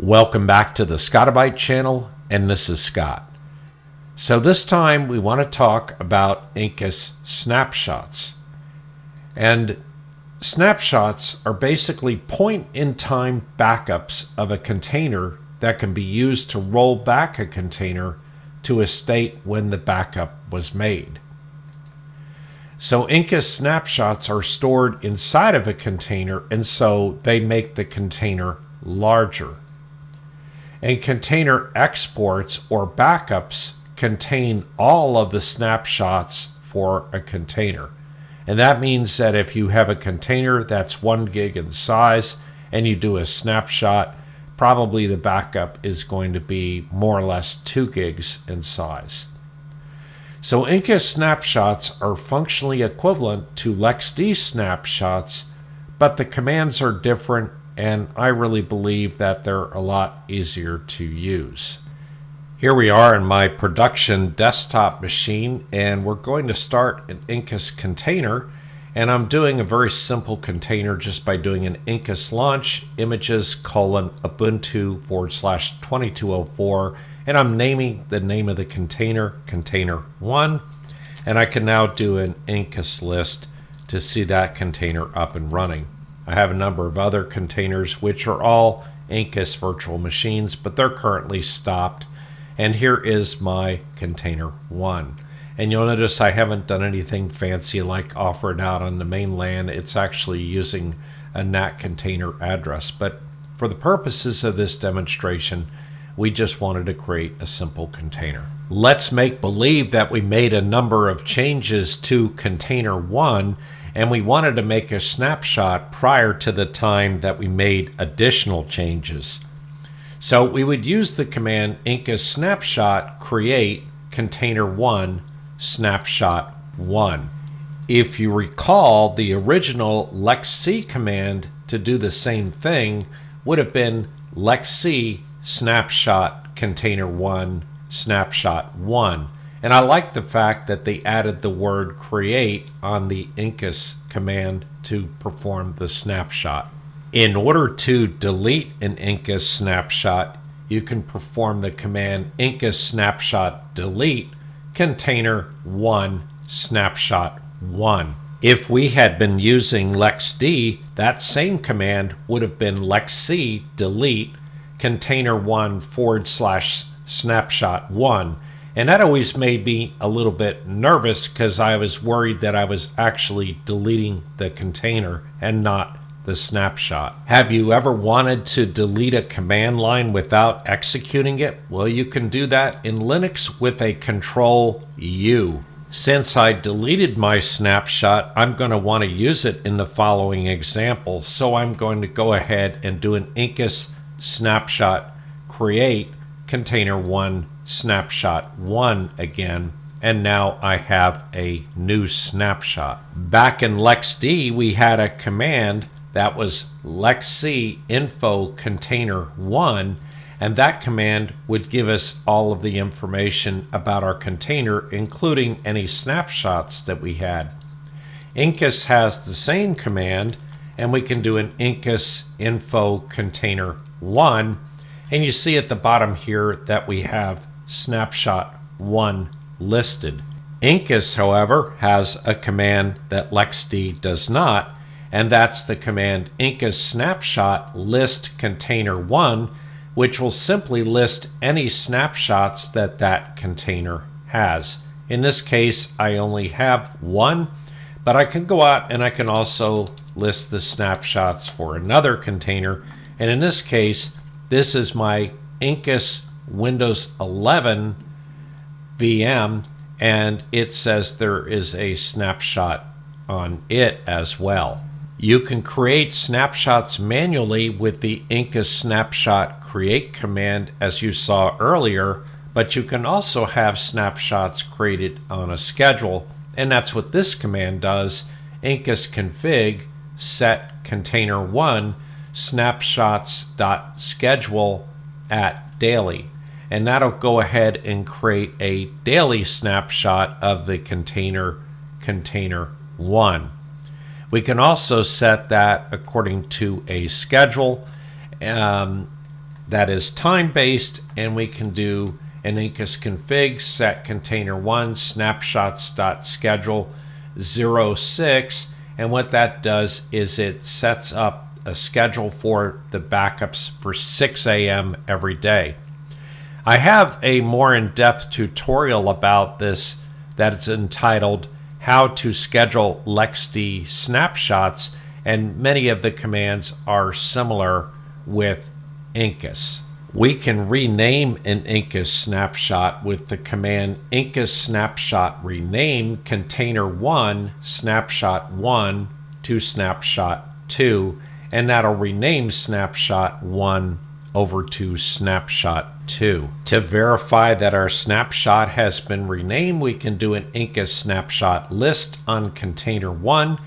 Welcome back to the Scotti-BYTE channel, and this is Scott. So this time we want to talk about Incus Snapshots. And snapshots are basically point-in-time backups of a container that can be used to roll back a container to a state when the backup was made. So Incus Snapshots are stored inside of a container, and so they make the container larger. And container exports or backups contain all of the snapshots for a container. And that means that if you have a container that's 1 gig in size and you do a snapshot, probably the backup is going to be more or less 2 gigs in size. So Incus Snapshots are functionally equivalent to LXD Snapshots, but the commands are different, and I really believe that they're a lot easier to use. Here we are in my production desktop machine, and we're going to start an Incus container, and I'm doing a very simple container just by doing an Incus launch images :ubuntu/2204, and I'm naming the name of the container container1, and I can now do an Incus list to see that container up and running. I have a number of other containers which are all Incus virtual machines, but they're currently stopped. And here is my container 1. And you'll notice I haven't done anything fancy like offer it out on the mainland. It's actually using a NAT container address. But for the purposes of this demonstration, we just wanted to create a simple container. Let's make believe that we made a number of changes to container 1, and we wanted to make a snapshot prior to the time that we made additional changes. So we would use the command Incus Snapshot create container1 snapshot 1. If you recall, the original LXC command to do the same thing would have been LXC snapshot container1 snapshot 1. And I like the fact that they added the word create on the Incus command to perform the snapshot. In order to delete an Incus snapshot, you can perform the command Incus snapshot delete container1 snapshot 1. If we had been using LXD, that same command would have been LXC delete container1 / snapshot 1. And that always made me a little bit nervous because I was worried that I was actually deleting the container and not the snapshot. Have you ever wanted to delete a command line without executing it? Well, you can do that in Linux with a Control-U. Since I deleted my snapshot, I'm going to want to use it in the following example. So I'm going to go ahead and do an Incus snapshot create container1 snapshot 1 again, and now I have a new snapshot. Back in LXD, we had a command that was LXC info container1, and that command would give us all of the information about our container, including any snapshots that we had. Incus has the same command, and we can do an Incus info container1, and you see at the bottom here that we have snapshot 1 listed. Incus, however, has a command that LXD does not, and that's the command Incus snapshot list container1, which will simply list any snapshots that that container has. In this case, I only have 1, but I can go out and I can also list the snapshots for another container, and in this case, this is my Incus Windows 11 VM, and it says there is a snapshot on it as well. You can create snapshots manually with the Incus snapshot create command as you saw earlier, but you can also have snapshots created on a schedule, and that's what this command does. Incus config set container1 snapshots.schedule at daily, and that'll go ahead and create a daily snapshot of the container1. We can also set that according to a schedule, that is time-based, and we can do an Incus config set container1 snapshots.schedule 06, and what that does is it sets up a schedule for the backups for 6 a.m. every day. I have a more in-depth tutorial about this that is entitled How to Schedule LXD Snapshots, and many of the commands are similar with Incus. We can rename an Incus snapshot with the command Incus Snapshot rename container1 snapshot 1 to snapshot 2, and that'll rename snapshot 1 over to snapshot 2. To verify that our snapshot has been renamed, we can do an Incus snapshot list on container 1,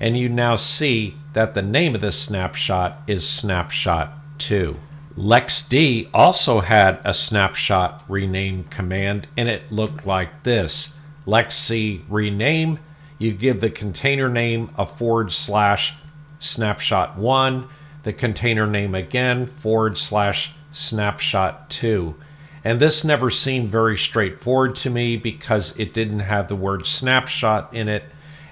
and you now see that the name of the snapshot is snapshot 2. LXD also had a snapshot rename command, and it looked like this. LXD rename, you give the container name a / snapshot 1, the container name again / snapshot 2. And this never seemed very straightforward to me because it didn't have the word snapshot in it,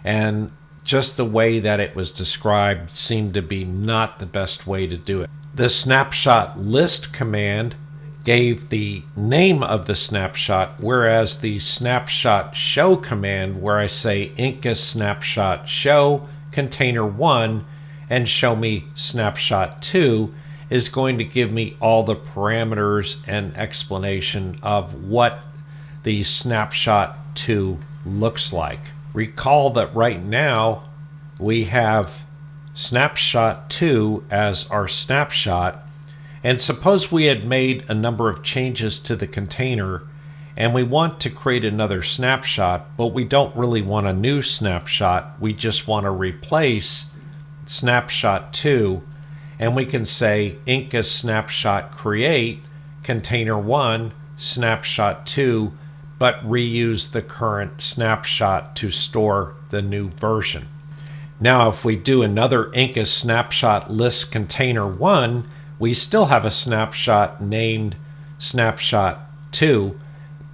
and just the way that it was described seemed to be not the best way to do it. The snapshot list command gave the name of the snapshot, whereas the snapshot show command, where I say Incus snapshot show container 1 and show me snapshot 2, is going to give me all the parameters and explanation of what the snapshot 2 looks like. Recall that right now we have snapshot 2 as our snapshot, and suppose we had made a number of changes to the container and we want to create another snapshot, but we don't really want a new snapshot, we just want to replace snapshot 2, and we can say Incus snapshot create container 1 snapshot 2, but reuse the current snapshot to store the new version. Now if we do another Incus snapshot list container 1, we still have a snapshot named snapshot 2,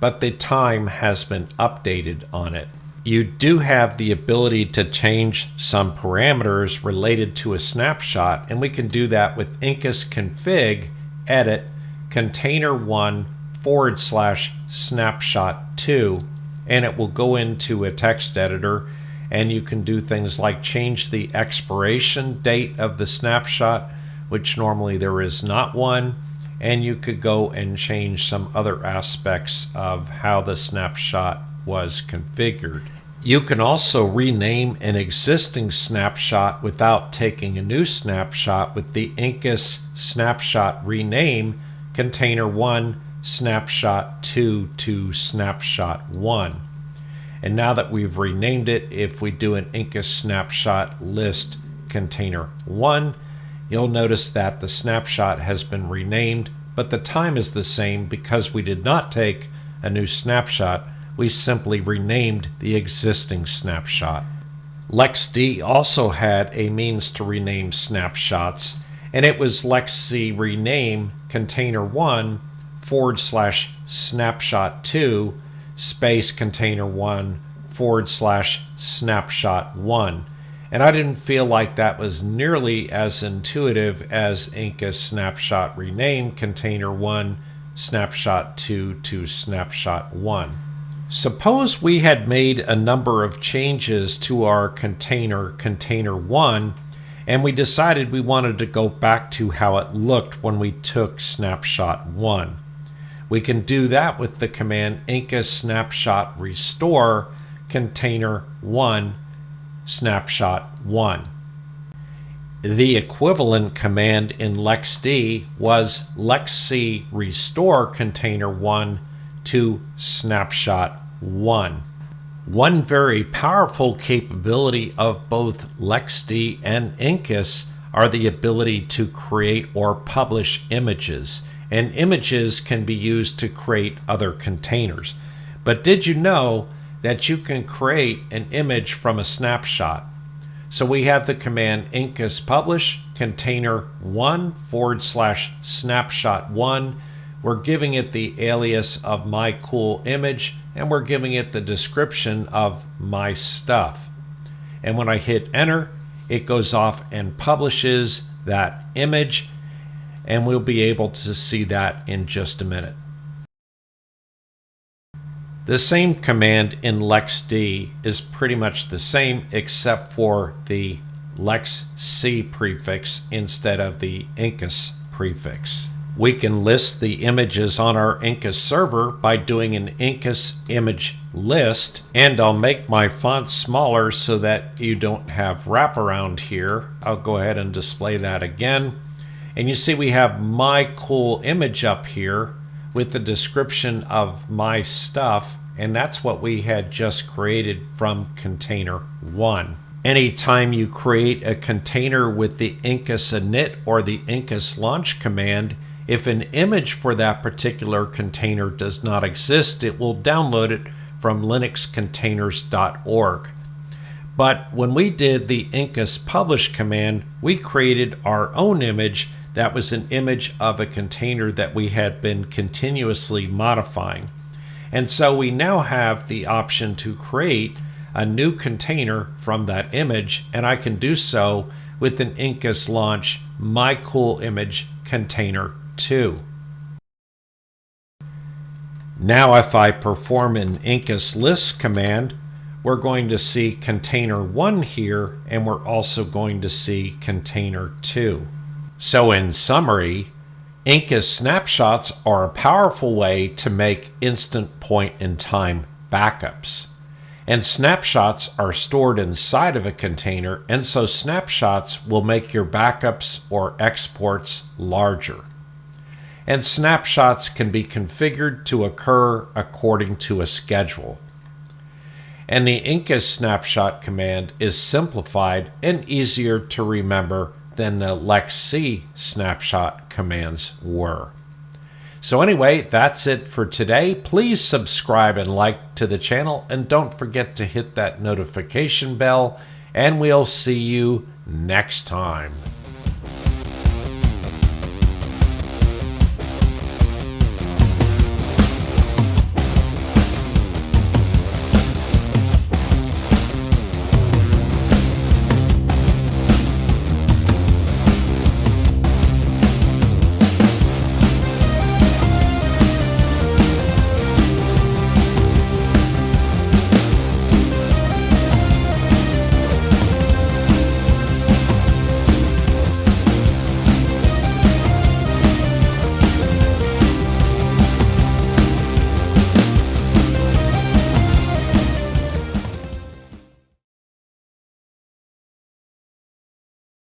but the time has been updated on it. You do have the ability to change some parameters related to a snapshot, and we can do that with Incus config edit container1 / snapshot 2, and it will go into a text editor, and you can do things like change the expiration date of the snapshot, which normally there is not one, and you could go and change some other aspects of how the snapshot was configured. You can also rename an existing snapshot without taking a new snapshot with the Incus snapshot rename container1 snapshot 2 to snapshot 1. And now that we've renamed it, if we do an Incus snapshot list container 1, you'll notice that the snapshot has been renamed, but the time is the same because we did not take a new snapshot. We simply renamed the existing snapshot. LXD also had a means to rename snapshots, and it was LXD rename container1 / snapshot 2 space container1 / snapshot 1. And I didn't feel like that was nearly as intuitive as Incus snapshot rename container1 snapshot 2 to snapshot 1. Suppose we had made a number of changes to our container1, and we decided we wanted to go back to how it looked when we took snapshot 1. We can do that with the command Incus snapshot restore container1 snapshot 1. The equivalent command in LXD was LXD restore container1 to snapshot 1. One very powerful capability of both LXD and Incus are the ability to create or publish images, and images can be used to create other containers. But did you know that you can create an image from a snapshot? So we have the command incus publish container1/snapshot1. We're giving it the alias of my cool image, and we're giving it the description of my stuff. And when I hit enter, it goes off and publishes that image, and we'll be able to see that in just a minute. The same command in LXD is pretty much the same, except for the LXC prefix instead of the Incus prefix. We can list the images on our Incus server by doing an Incus image list, and I'll make my font smaller so that you don't have wraparound here. I'll go ahead and display that again. And you see we have my cool image up here with the description of my stuff, and that's what we had just created from container 1. Anytime you create a container with the incus init or the incus launch command, if an image for that particular container does not exist, it will download it from linuxcontainers.org. But when we did the incus publish command, we created our own image that was an image of a container that we had been continuously modifying. And so we now have the option to create a new container from that image, and I can do so with an incus launch my cool image container 2. Now if I perform an incus list command, we're going to see container 1 here, and we're also going to see container 2. So in summary, Incus snapshots are a powerful way to make instant point-in-time backups. And snapshots are stored inside of a container, and so snapshots will make your backups or exports larger. And snapshots can be configured to occur according to a schedule. And the Incus snapshot command is simplified and easier to remember than the LXC snapshot commands were. So anyway, that's it for today. Please subscribe and like to the channel, and don't forget to hit that notification bell, and we'll see you next time.